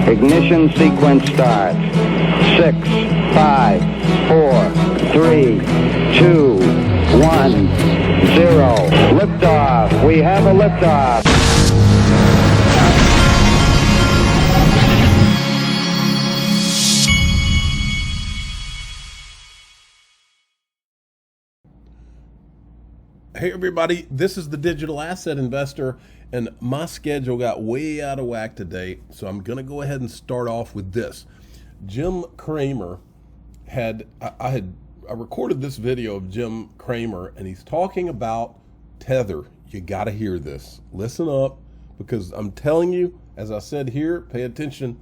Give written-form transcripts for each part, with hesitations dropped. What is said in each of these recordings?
Ignition sequence starts. 6, 5, 4, 3, 2, 1, 0. Liftoff. We have a liftoff. Hey everybody, this is the Digital Asset Investor, and my schedule got way out of whack today, so I'm gonna go ahead and start off with this. Jim Cramer I recorded this video of Jim Cramer, and he's talking about Tether. You gotta hear this. Listen up, because I'm telling you, as I said here, pay attention,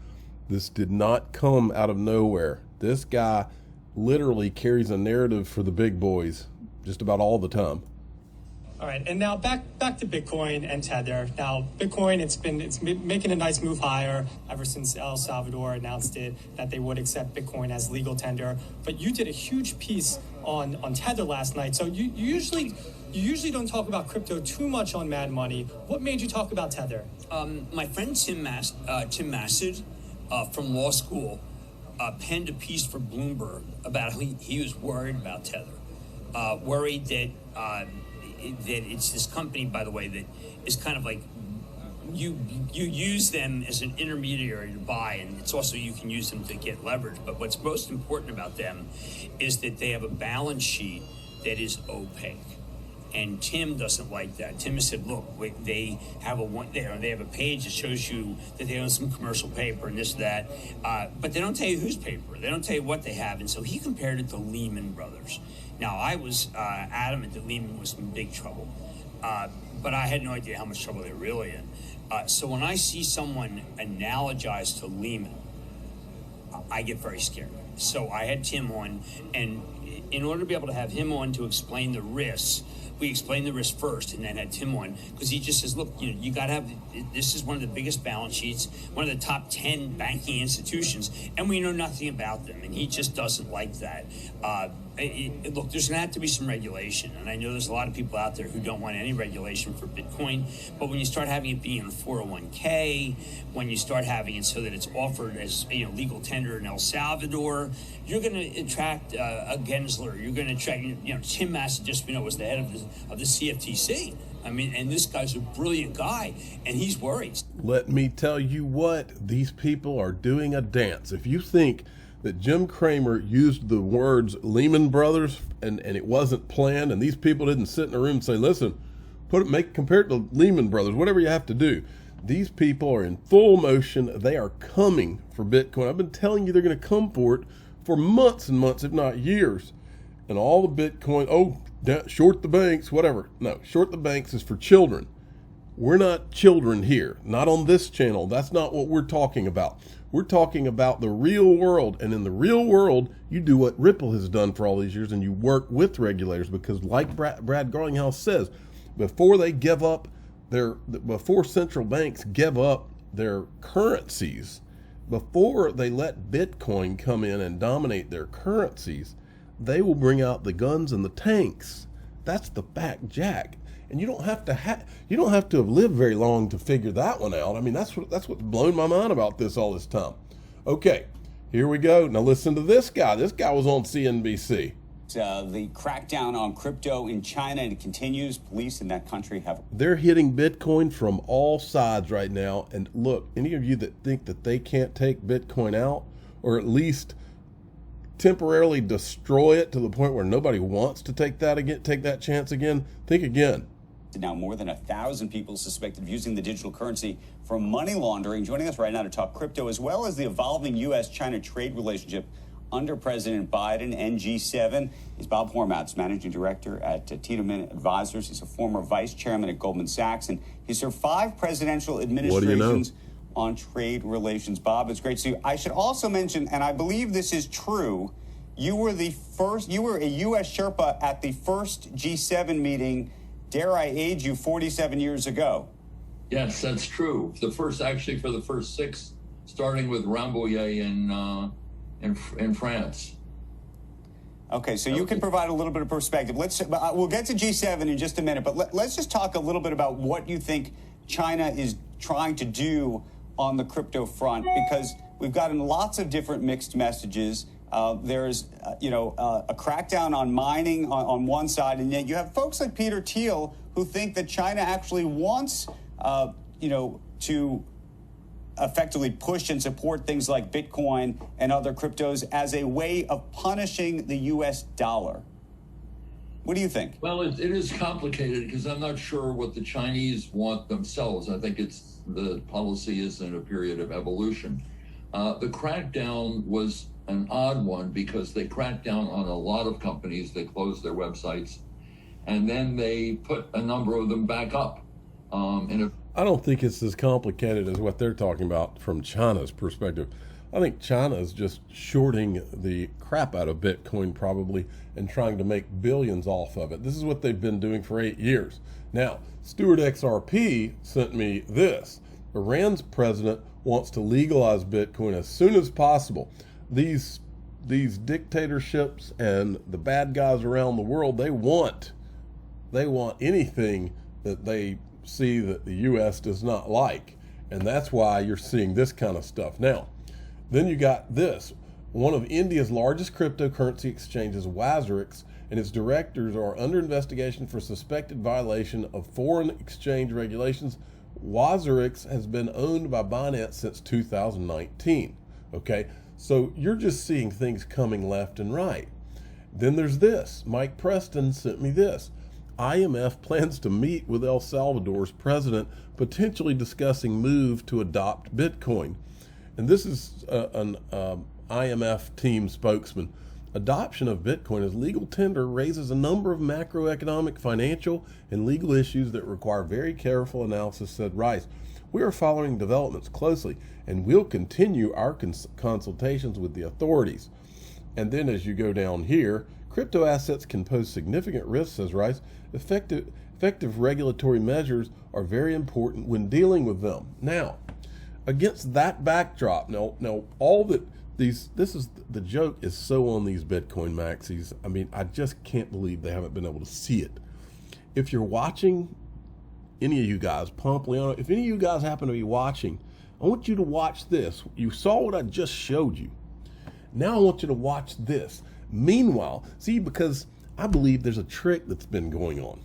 this did not come out of nowhere. This guy literally carries a narrative for the big boys just about all the time. All right, and now back to Bitcoin and Tether. Now, Bitcoin, it's making a nice move higher ever since El Salvador announced that they would accept Bitcoin as legal tender. But you did a huge piece on Tether last night. So you usually don't talk about crypto too much on Mad Money. What made you talk about Tether? My friend Tim Massad from law school penned a piece for Bloomberg about how he was worried about Tether, worried that it's this company, by the way, that is kind of like you use them as an intermediary to buy, and it's also you can use them to get leverage. But what's most important about them is that they have a balance sheet that is opaque. And Tim doesn't like that. Tim has said, look, they have a page that shows you that they own some commercial paper and this, that, but they don't tell you whose paper. They don't tell you what they have. And so he compared it to Lehman Brothers. Now, I was adamant that Lehman was in big trouble, but I had no idea how much trouble they were really in. So when I see someone analogize to Lehman, I get very scared. So I had Tim on, and in order to be able to have him on to explain the risks, we explained the risk first and then had Tim on, because he just says, look, you got to have, this is one of the biggest balance sheets, one of the top 10 banking institutions, and we know nothing about them. And he just doesn't like that. Look, there's going to have to be some regulation. And I know there's a lot of people out there who don't want any regulation for Bitcoin. But when you start having it be in a 401k, when you start having it so that it's offered as legal tender in El Salvador, you're going to attract a Gensler. You're going to attract, Tim Massad just was the head of the CFTC. I mean, and this guy's a brilliant guy, and he's worried. Let me tell you what, these people are doing a dance. If you think that Jim Cramer used the words Lehman Brothers and it wasn't planned, and these people didn't sit in a room and say, listen, compare it to Lehman Brothers, whatever you have to do. These people are in full motion. They are coming for Bitcoin. I've been telling you they're going to come for it for months and months, if not years. And all the Bitcoin, short the banks, whatever. No, short the banks is for children. We're not children here, not on this channel. That's not what we're talking about. We're talking about the real world. And in the real world, you do what Ripple has done for all these years, and you work with regulators, because like Brad Garlinghouse says, before central banks give up their currencies, before they let Bitcoin come in and dominate their currencies, they will bring out the guns and the tanks. That's the fact, Jack. And you don't have to have lived very long to figure that one out. I mean, that's what's blown my mind about this all this time. Okay, here we go. Now listen to this guy. This guy was on CNBC. The crackdown on crypto in China, and it continues. Police in that country they're hitting Bitcoin from all sides right now. And look, any of you that think that they can't take Bitcoin out, or at least temporarily destroy it to the point where nobody wants to take that chance again, think again. Now, more than 1,000 people suspected of using the digital currency for money laundering. Joining us right now to talk crypto, as well as the evolving U.S.-China trade relationship under President Biden and G7, is Bob Hormats, Managing Director at Tiedemann Advisors. He's a former Vice Chairman at Goldman Sachs, and he served 5 presidential administrations on trade relations. Bob, it's great to see you. I should also mention, and I believe this is true, you were a U.S. Sherpa at the first G7 meeting, dare I age you, 47 years ago. Yes, that's true. For the first 6, starting with Rambouillet in France. Okay, so you can provide a little bit of perspective. We'll get to G7 in just a minute, but let's just talk a little bit about what you think China is trying to do on the crypto front? Because we've gotten lots of different mixed messages. There's, a crackdown on mining on one side, and yet you have folks like Peter Thiel who think that China actually wants, to effectively push and support things like Bitcoin and other cryptos as a way of punishing the U.S. dollar. What do you think? Well, it is complicated because I'm not sure what the Chinese want themselves. I think the policy is in a period of evolution. The crackdown was an odd one because they cracked down on a lot of companies. They closed their websites, and then they put a number of them back up. I don't think it's as complicated as what they're talking about from China's perspective. I think China is just shorting the crap out of Bitcoin probably and trying to make billions off of it. This is what they've been doing for 8 years. Now, Stewart XRP sent me this. Iran's president wants to legalize Bitcoin as soon as possible. These dictatorships and the bad guys around the world, they want anything that they see that the U.S. does not like. And that's why you're seeing this kind of stuff. Now, then you got this. One of India's largest cryptocurrency exchanges, Wazirix, and its directors are under investigation for suspected violation of foreign exchange regulations. Wazirix has been owned by Binance since 2019. Okay, so you're just seeing things coming left and right. Then there's this. Mike Preston sent me this. IMF plans to meet with El Salvador's president, potentially discussing move to adopt Bitcoin. And this is an IMF team spokesman. Adoption of Bitcoin as legal tender raises a number of macroeconomic, financial, and legal issues that require very careful analysis, said Rice. We are following developments closely, and we'll continue our consultations with the authorities. And then as you go down here, crypto assets can pose significant risks, says Rice. Effective regulatory measures are very important when dealing with them. Now, against that backdrop, this is the joke is so on these Bitcoin maxis. I mean, I just can't believe they haven't been able to see it. If you're watching, any of you guys, Pump, Leona, if any of you guys happen to be watching, I want you to watch this. You saw what I just showed you. Now I want you to watch this. Meanwhile, see, because I believe there's a trick that's been going on.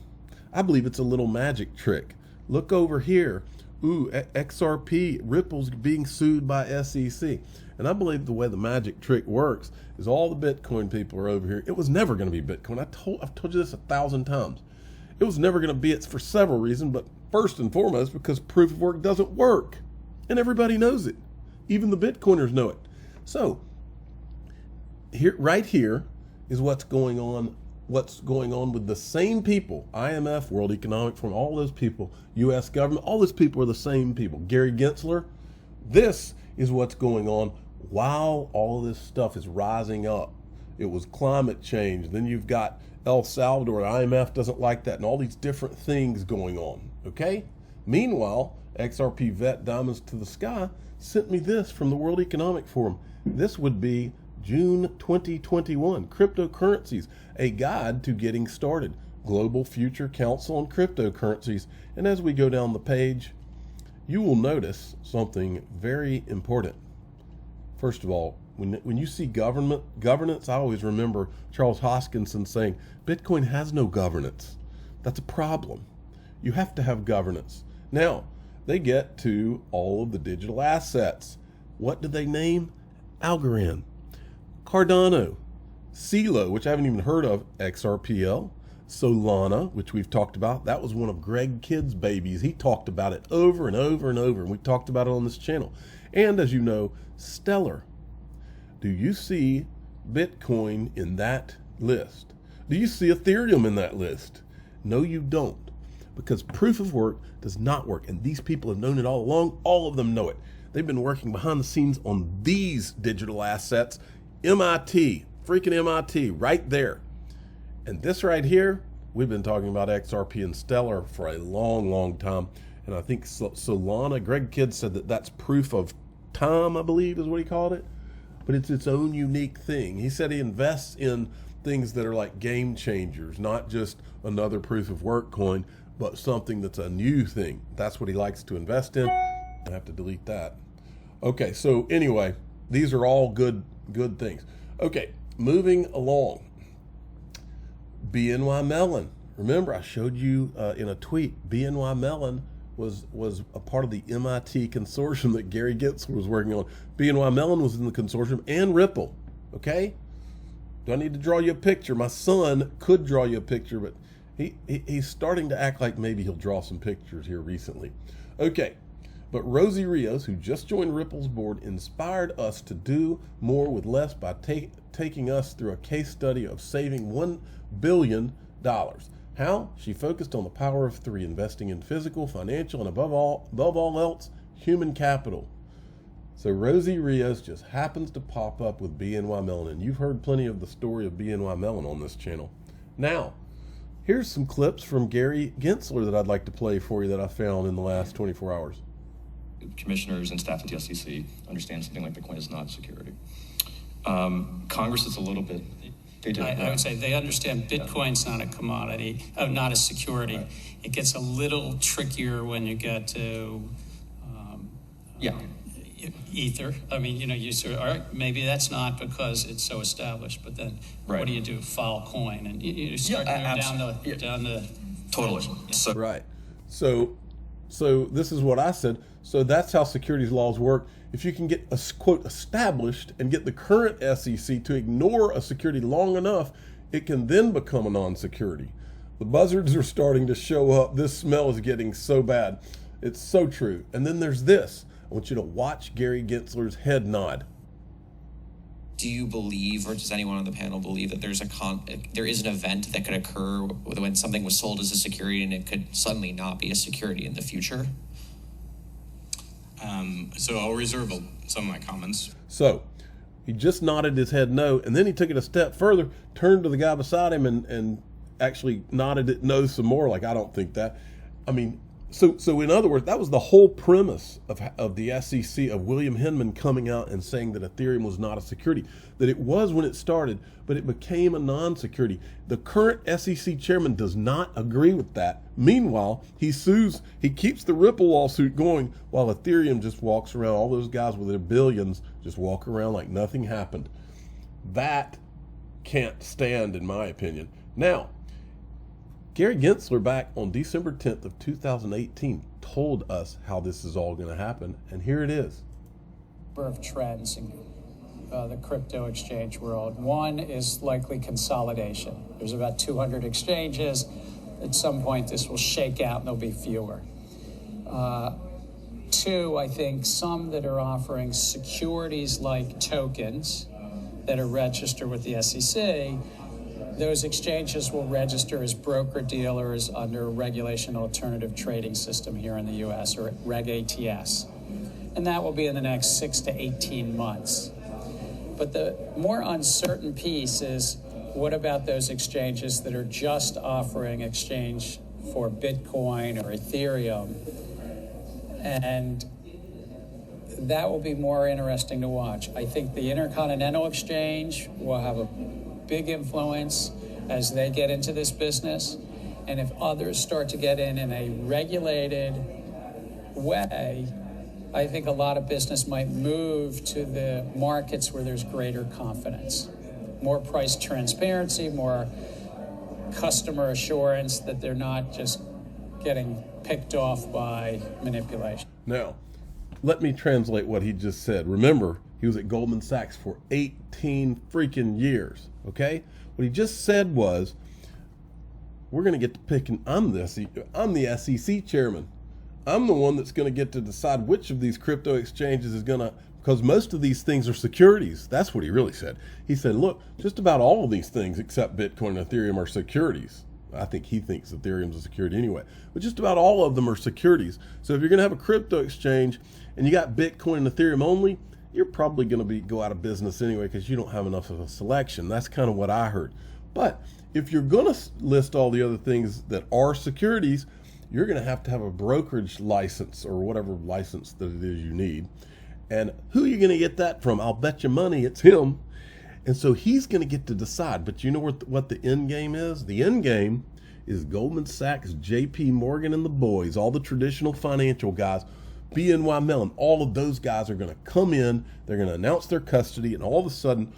I believe it's a little magic trick. Look over here. Ooh, XRP, Ripple's being sued by SEC. And I believe the way the magic trick works is all the Bitcoin people are over here. It was never going to be Bitcoin. I've told you this 1,000 times. It was never going to be it for several reasons, but first and foremost, because proof of work doesn't work. And everybody knows it. Even the Bitcoiners know it. So, right here is what's going on with the same people, IMF, World Economic Forum, all those people, U.S. government, all those people are the same people. Gary Gensler, this is what's going on while all of this stuff is rising up. It was climate change. Then you've got El Salvador, IMF doesn't like that, and all these different things going on, okay? Meanwhile, XRP vet Diamonds to the Sky sent me this from the World Economic Forum. This would be June 2021, Cryptocurrencies, a guide to getting started, Global Future Council on Cryptocurrencies. And as we go down the page, you will notice something very important. First of all, when you see governance, I always remember Charles Hoskinson saying, Bitcoin has no governance. That's a problem. You have to have governance. Now, they get to all of the digital assets. What do they name? Algorand, Cardano, CeeLo, which I haven't even heard of, XRPL, Solana, which we've talked about. That was one of Greg Kidd's babies. He talked about it over and over and over, and we talked about it on this channel. And as you know, Stellar. Do you see Bitcoin in that list? Do you see Ethereum in that list? No, you don't, because proof of work does not work, and these people have known it all along. All of them know it. They've been working behind the scenes on these digital assets. MIT, freaking MIT, right there. And this right here, we've been talking about XRP and Stellar for a long, long time. And I think Solana, Greg Kidd said that that's proof of time, I believe is what he called it. But it's its own unique thing. He said he invests in things that are like game changers, not just another proof of work coin, but something that's a new thing. That's what he likes to invest in. I have to delete that. Okay, so anyway, these are all good things. Okay, moving along. BNY Mellon. Remember, I showed you in a tweet, BNY Mellon was a part of the MIT consortium that Gary Gensler was working on. BNY Mellon was in the consortium, and Ripple. Okay? Do I need to draw you a picture? My son could draw you a picture, but he's starting to act like maybe he'll draw some pictures here recently. Okay, but Rosie Rios, who just joined Ripple's board, inspired us to do more with less by taking us through a case study of saving $1 billion. How? She focused on the power of three, investing in physical, financial, and above all else, human capital. So Rosie Rios just happens to pop up with BNY Mellon, and you've heard plenty of the story of BNY Mellon on this channel. Now, here's some clips from Gary Gensler that I'd like to play for you that I found in the last 24 hours. Commissioners and staff at the SEC understand something like Bitcoin is not a security. Congress is a little bit... I would say they understand Bitcoin's not a commodity, not a security. Right. It gets a little trickier when you get to Ether. I mean, you sort of, all right, maybe that's not because it's so established, but then what do you do? File coin, and you start down the totally. So, right. So this is what I said. So that's how securities laws work. If you can get a quote established and get the current SEC to ignore a security long enough, it can then become a non-security. The buzzards are starting to show up. This smell is getting so bad. It's so true. And then there's this. I want you to watch Gary Gensler's head nod. Do you believe, or does anyone on the panel believe, that there is an event that could occur when something was sold as a security and it could suddenly not be a security in the future? So I'll reserve some of my comments. So he just nodded his head no, and then he took it a step further, turned to the guy beside him and actually nodded it no some more, like, I don't think that. I mean, so in other words, that was the whole premise of the SEC, of William Hinman coming out and saying that Ethereum was not a security, that it was when it started, but it became a non-security. The current SEC chairman does not agree with that. Meanwhile, he keeps the Ripple lawsuit going while Ethereum just walks around, all those guys with their billions just walk around like nothing happened. That can't stand, in my opinion. Now, Gary Gensler back on December 10th of 2018 told us how this is all going to happen, and here it is. Of trends in the crypto exchange world. One is likely consolidation. There's about 200 exchanges. At some point, this will shake out and there'll be fewer. Two, I think some that are offering securities like tokens that are registered with the SEC, those exchanges will register as broker-dealers under Regulation Alternative Trading System here in the U.S., or Reg ATS. And that will be in the next 6 to 18 months. But the more uncertain piece is, what about those exchanges that are just offering exchange for Bitcoin or Ethereum? And that will be more interesting to watch. I think the Intercontinental Exchange will have a big influence as they get into this business. And if others start to get in a regulated way, I think a lot of business might move to the markets where there's greater confidence. More price transparency, more customer assurance that they're not just getting picked off by manipulation. Now, let me translate what he just said. Remember, he was at Goldman Sachs for 18 freaking years, okay? What he just said was, we're going to get to picking, I'm the SEC chairman. I'm the one that's going to get to decide which of these crypto exchanges is going to, because most of these things are securities. That's what he really said. He said, look, just about all of these things except Bitcoin and Ethereum are securities. I think he thinks Ethereum's a security anyway, but just about all of them are securities. So if you're going to have a crypto exchange and you got Bitcoin and Ethereum only, you're probably going to go out of business anyway because you don't have enough of a selection. That's kind of what I heard. But if you're going to list all the other things that are securities, you're going to have a brokerage license or whatever license that it is you need. And who are you going to get that from? I'll bet you money it's him. And so he's going to get to decide. But you know what the end game is? The end game is Goldman Sachs, JP Morgan, and the boys, all the traditional financial guys, BNY Mellon, all of those guys are going to come in, they're going to announce their custody, and all of a sudden,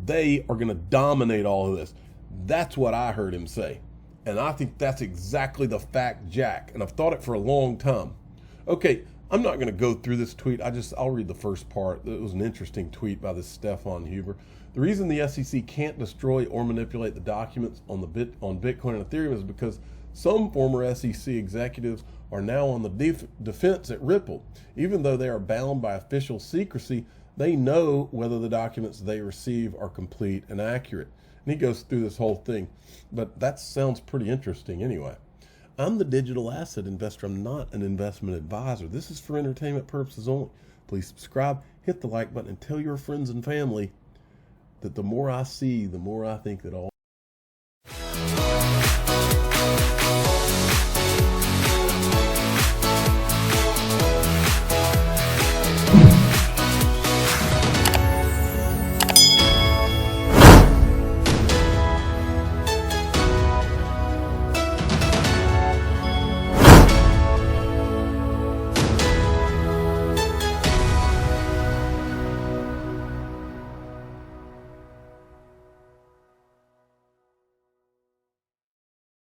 they are going to dominate all of this. That's what I heard him say. And I think that's exactly the fact, Jack. And I've thought it for a long time. Okay, I'm not going to go through this tweet. I'll read the first part. It was an interesting tweet by this Stefan Huber. The reason the SEC can't destroy or manipulate the documents on Bitcoin and Ethereum is because some former SEC executives are now on the defense at Ripple. Even though they are bound by official secrecy, they know whether the documents they receive are complete and accurate. And he goes through this whole thing. But that sounds pretty interesting anyway. I'm the digital asset investor. I'm not an investment advisor. This is for entertainment purposes only. Please subscribe, hit the like button, and tell your friends and family that the more I see, the more I think that all